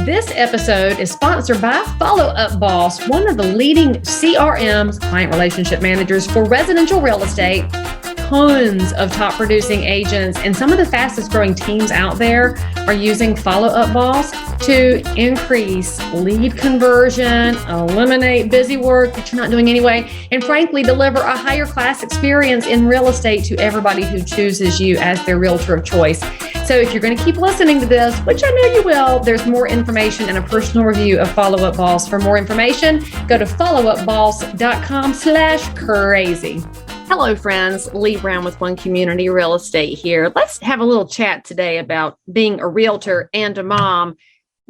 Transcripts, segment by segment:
This episode is sponsored by Follow Up Boss, one of the leading CRMs, client relationship managers for residential real estate. Tons of top producing agents and some of the fastest growing teams out there are using Follow Up Boss to increase lead conversion, eliminate busy work that you're not doing anyway, and frankly, deliver a higher class experience in real estate to everybody who chooses you as their realtor of choice. So if you're going to keep listening to this, which I know you will, there's more information and a personal review of Follow Up Boss. For more information, go to followupboss.com/crazy. Hello, friends. Leigh Brown with One Community Real Estate here. Let's have a little chat today about being a realtor and a mom.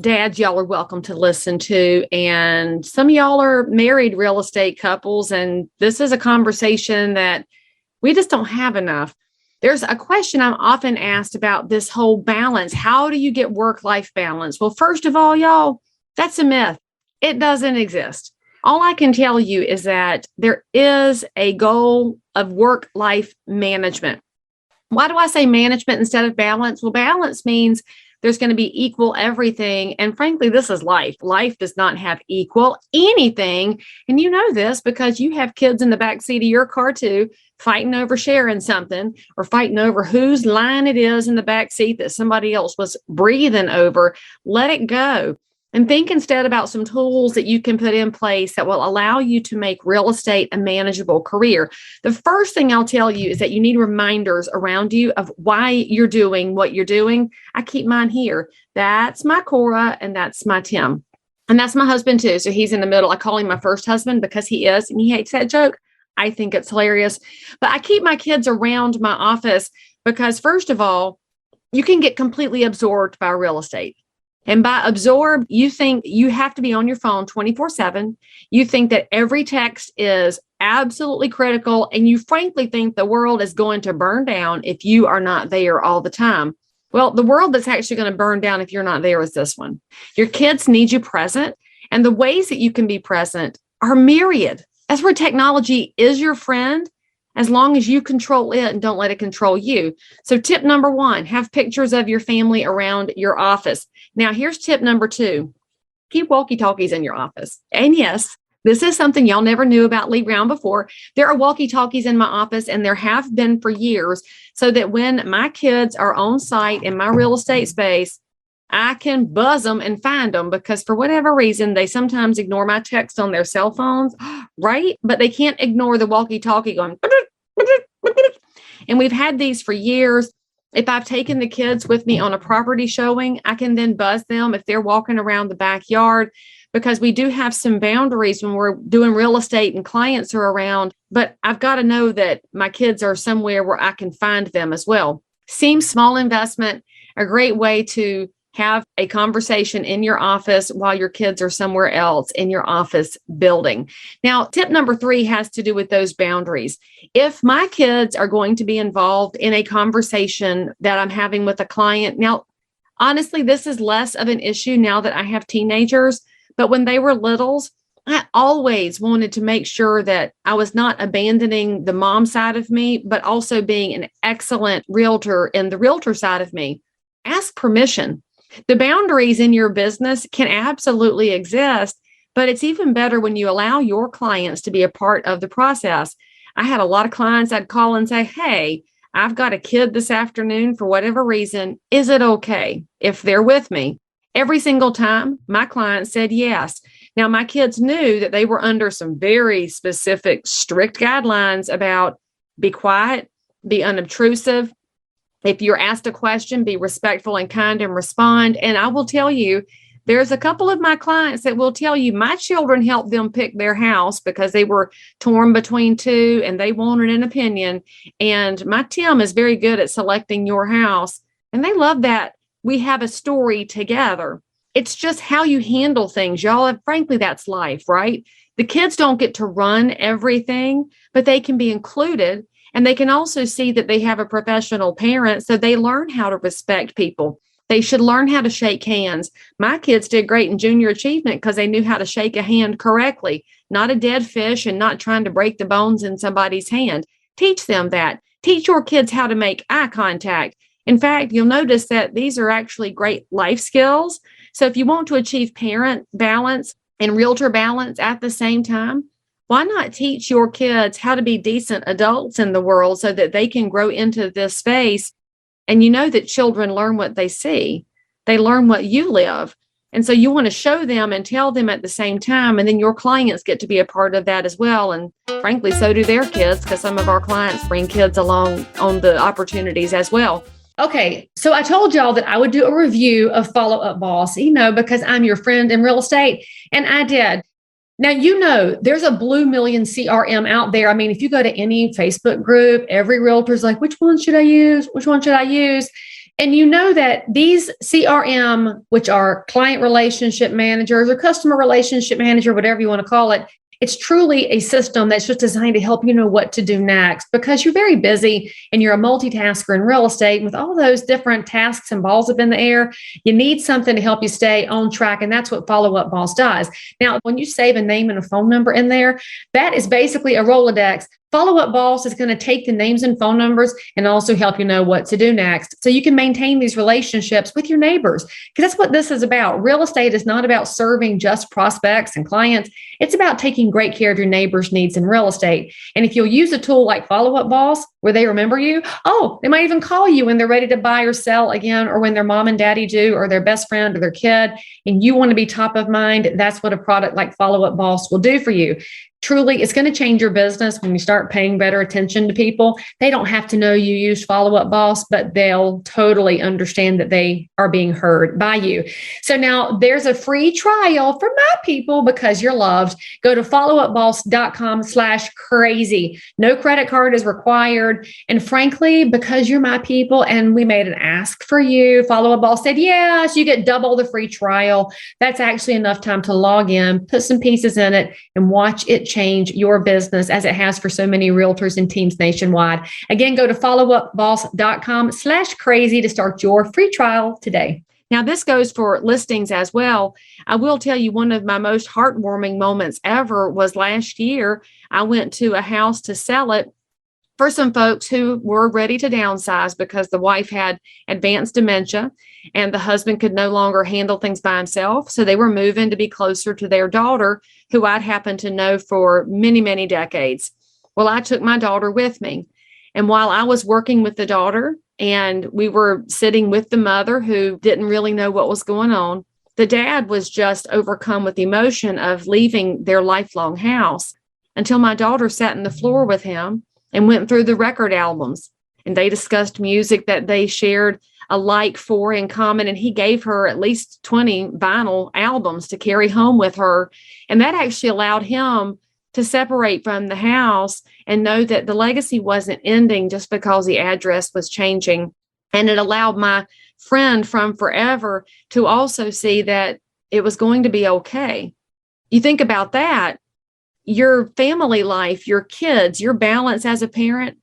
Dads, y'all are welcome to listen to. And some of y'all are married real estate couples, and this is a conversation that we just don't have enough. There's a question I'm often asked about this whole balance. How do you get work-life balance? Well, first of all, y'all, that's a myth. It doesn't exist. All I can tell you is that there is a goal of work-life management. Why do I say management instead of balance? Well, balance means there's going to be equal everything. And frankly, this is life. Life does not have equal anything. And you know this because you have kids in the backseat of your car too, fighting over sharing something or fighting over whose line it is in the backseat that somebody else was breathing over. Let it go. And think instead about some tools that you can put in place that will allow you to make real estate a manageable career. The first thing I'll tell you is that you need reminders around you of why you're doing what you're doing. I keep mine here. That's my Cora and that's my Tim. And that's my husband too. So he's in the middle. I call him my first husband because he is, and he hates that joke. I think it's hilarious. But I keep my kids around my office because first of all, you can get completely absorbed by real estate. And by absorb, you think you have to be on your phone 24/7. You think that every text is absolutely critical. And you frankly think the world is going to burn down if you are not there all the time. Well, the world that's actually going to burn down if you're not there is this one. Your kids need you present. And the ways that you can be present are myriad. That's where technology is your friend, as long as you control it and don't let it control you. So tip number one, have pictures of your family around your office. Now, here's tip number two, keep walkie-talkies in your office. And yes, this is something y'all never knew about Leigh Brown before. There are walkie-talkies in my office, and there have been for years, so that when my kids are on site in my real estate space, I can buzz them and find them because for whatever reason, they sometimes ignore my text on their cell phones, right? But they can't ignore the walkie-talkie going. And we've had these for years. If I've taken the kids with me on a property showing, I can then buzz them if they're walking around the backyard because we do have some boundaries when we're doing real estate and clients are around. But I've got to know that my kids are somewhere where I can find them as well. Seems small investment, a great way to have a conversation in your office while your kids are somewhere else in your office building. Now, tip number three has to do with those boundaries. If my kids are going to be involved in a conversation that I'm having with a client, now, honestly, this is less of an issue now that I have teenagers, but when they were littles, I always wanted to make sure that I was not abandoning the mom side of me, but also being an excellent realtor in the realtor side of me. Ask permission. The boundaries in your business can absolutely exist, but it's even better when you allow your clients to be a part of the process. I had a lot of clients I'd call and say, hey, I've got a kid this afternoon for whatever reason. Is it okay if they're with me? Every single time my client said yes. Now, my kids knew that they were under some very specific, strict guidelines about be quiet, be unobtrusive. If you're asked a question, be respectful and kind and respond. And I will tell you, there's a couple of my clients that will tell you my children helped them pick their house because they were torn between two and they wanted an opinion. And my Tim is very good at selecting your house. And they love that we have a story together. It's just how you handle things, y'all. And frankly, that's life, right? The kids don't get to run everything, but they can be included. And they can also see that they have a professional parent, so they learn how to respect people. They should learn how to shake hands. My kids did great in junior achievement because they knew how to shake a hand correctly, not a dead fish and not trying to break the bones in somebody's hand. Teach them that. Teach your kids how to make eye contact. In fact, you'll notice that these are actually great life skills So if you want to achieve parent balance and realtor balance at the same time, why not teach your kids how to be decent adults in the world so that they can grow into this space? And you know that children learn what they see. They learn what you live. And so you want to show them and tell them at the same time. And then your clients get to be a part of that as well. And frankly, so do their kids, because some of our clients bring kids along on the opportunities as well. Okay, so I told y'all that I would do a review of Follow Up Boss, because I'm your friend in real estate, and I did. Now, there's a blue million CRM out there. I mean, if you go to any Facebook group, every realtor's like, which one should I use? Which one should I use? And you know that these CRM, which are client relationship managers or customer relationship manager, whatever you want to call it, it's truly a system that's just designed to help you know what to do next, because you're very busy and you're a multitasker in real estate. And with all those different tasks and balls up in the air, you need something to help you stay on track. And that's what Follow Up Boss does. Now, when you save a name and a phone number in there, that is basically a Rolodex. Follow Up Boss is going to take the names and phone numbers and also help you know what to do next. So you can maintain these relationships with your neighbors, because that's what this is about. Real estate is not about serving just prospects and clients. It's about taking great care of your neighbors' needs in real estate. And if you'll use a tool like Follow Up Boss, where they remember you, they might even call you when they're ready to buy or sell again, or when their mom and daddy do, or their best friend or their kid, and you want to be top of mind, that's what a product like Follow Up Boss will do for you. Truly, it's going to change your business when you start paying better attention to people. They don't have to know you used Follow Up Boss, but they'll totally understand that they are being heard by you. So now there's a free trial for my people, because you're loved. Go to followupboss.com/crazy. No credit card is required. And frankly, because you're my people and we made an ask for you, Follow Up Boss said, yes, you get double the free trial. That's actually enough time to log in, put some pieces in it, and watch it change your business, as it has for so many realtors and teams nationwide. Again, go to followupboss.com/crazy to start your free trial today. Now, this goes for listings as well. I will tell you, one of my most heartwarming moments ever was last year. I went to a house to sell it for some folks who were ready to downsize because the wife had advanced dementia and the husband could no longer handle things by himself. So they were moving to be closer to their daughter, who I'd happened to know for many, many decades. Well, I took my daughter with me. And while I was working with the daughter and we were sitting with the mother, who didn't really know what was going on, the dad was just overcome with the emotion of leaving their lifelong house, until my daughter sat on the floor with him and went through the record albums. And they discussed music that they shared a like for in common. And he gave her at least 20 vinyl albums to carry home with her. And that actually allowed him to separate from the house and know that the legacy wasn't ending just because the address was changing. And it allowed my friend from forever to also see that it was going to be okay. You think about that, your family life, your kids, your balance as a parent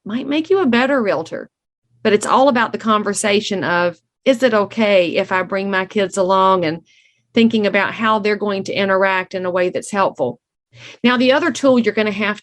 might make you a better realtor. But it's all about the conversation of, is it okay if I bring my kids along, and thinking about how they're going to interact in a way that's helpful. Now, the other tool you're going to have,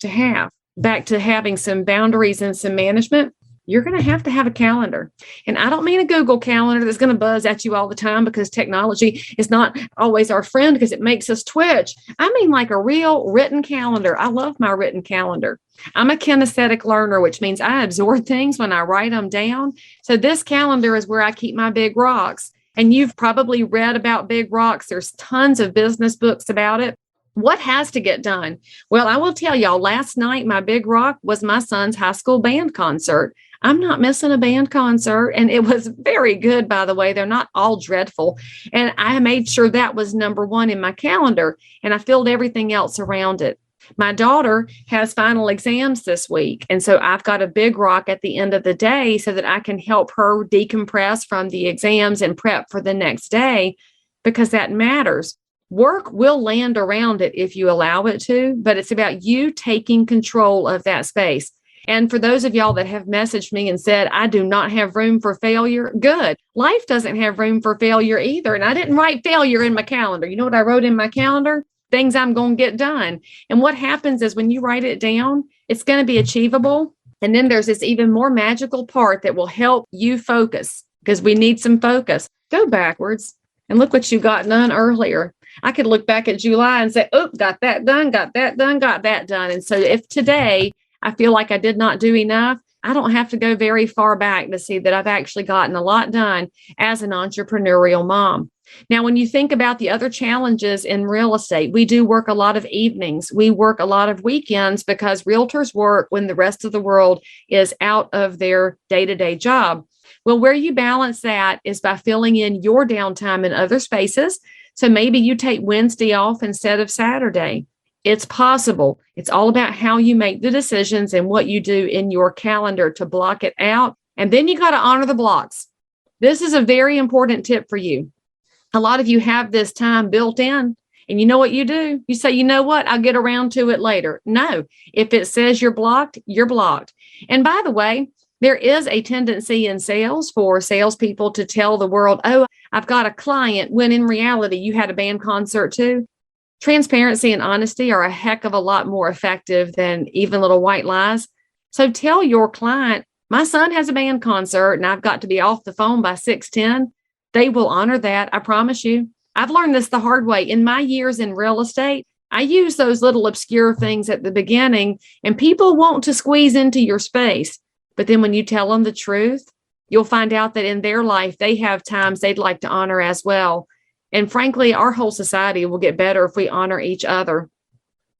back to having some boundaries and some management, you're going to have a calendar. And I don't mean a Google calendar that's going to buzz at you all the time, because technology is not always our friend because it makes us twitch. I mean like a real written calendar. I love my written calendar. I'm a kinesthetic learner, which means I absorb things when I write them down. So this calendar is where I keep my big rocks. And you've probably read about big rocks. There's tons of business books about it. What has to get done? Well, I will tell y'all, last night, my big rock was my son's high school band concert. I'm not missing a band concert. And it was very good, by the way. They're not all dreadful. And I made sure that was number one in my calendar, and I filled everything else around it. My daughter has final exams this week. And so I've got a big rock at the end of the day so that I can help her decompress from the exams and prep for the next day, because that matters. Work will land around it if you allow it to, but it's about you taking control of that space. And for those of y'all that have messaged me and said, I do not have room for failure, good. Life doesn't have room for failure either. And I didn't write failure in my calendar. You know what I wrote in my calendar? Things I'm going to get done. And what happens is when you write it down, it's going to be achievable. And then there's this even more magical part that will help you focus, because we need some focus. Go backwards. And look what you got done earlier. I could look back at July and say, oh, got that done, got that done, got that done. And so if today I feel like I did not do enough, I don't have to go very far back to see that I've actually gotten a lot done as an entrepreneurial mom. Now, when you think about the other challenges in real estate, we do work a lot of evenings. We work a lot of weekends because realtors work when the rest of the world is out of their day-to-day job. Well, where you balance that is by filling in your downtime in other spaces. So maybe you take Wednesday off instead of Saturday. It's possible. It's all about how you make the decisions and what you do in your calendar to block it out. And then you got to honor the blocks. This is a very important tip for you. A lot of you have this time built in, and you know what you do? You say, you know what? I'll get around to it later. No, if it says you're blocked, you're blocked. And by the way, there is a tendency in sales for salespeople to tell the world, oh, I've got a client, when in reality, you had a band concert too. Transparency and honesty are a heck of a lot more effective than even little white lies. So tell your client, my son has a band concert and I've got to be off the phone by 6:10. They will honor that. I promise you. I've learned this the hard way. In my years in real estate, I use those little obscure things at the beginning, and people want to squeeze into your space. But then when you tell them the truth, you'll find out that in their life, they have times they'd like to honor as well. And frankly, our whole society will get better if we honor each other.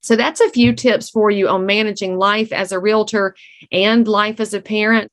So that's a few tips for you on managing life as a realtor and life as a parent.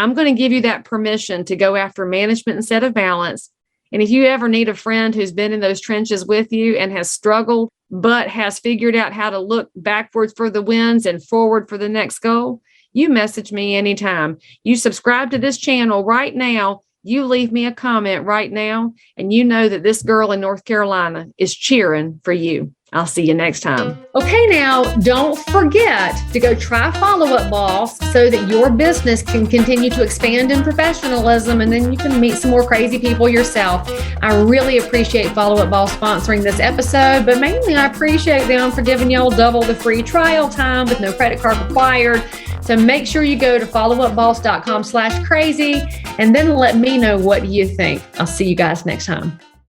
I'm going to give you that permission to go after management instead of balance. And if you ever need a friend who's been in those trenches with you and has struggled, but has figured out how to look backwards for the wins and forward for the next goal, you message me anytime. You subscribe to this channel right now. You leave me a comment right now, and you know that this girl in North Carolina is cheering for you. I'll see you next time. Okay, now don't forget to go try Follow Up Boss so that your business can continue to expand in professionalism, and then you can meet some more crazy people yourself. I really appreciate Follow Up Boss sponsoring this episode, but mainly I appreciate them for giving y'all double the free trial time with no credit card required. So make sure you go to followupboss.com/crazy and then let me know what you think. I'll see you guys next time.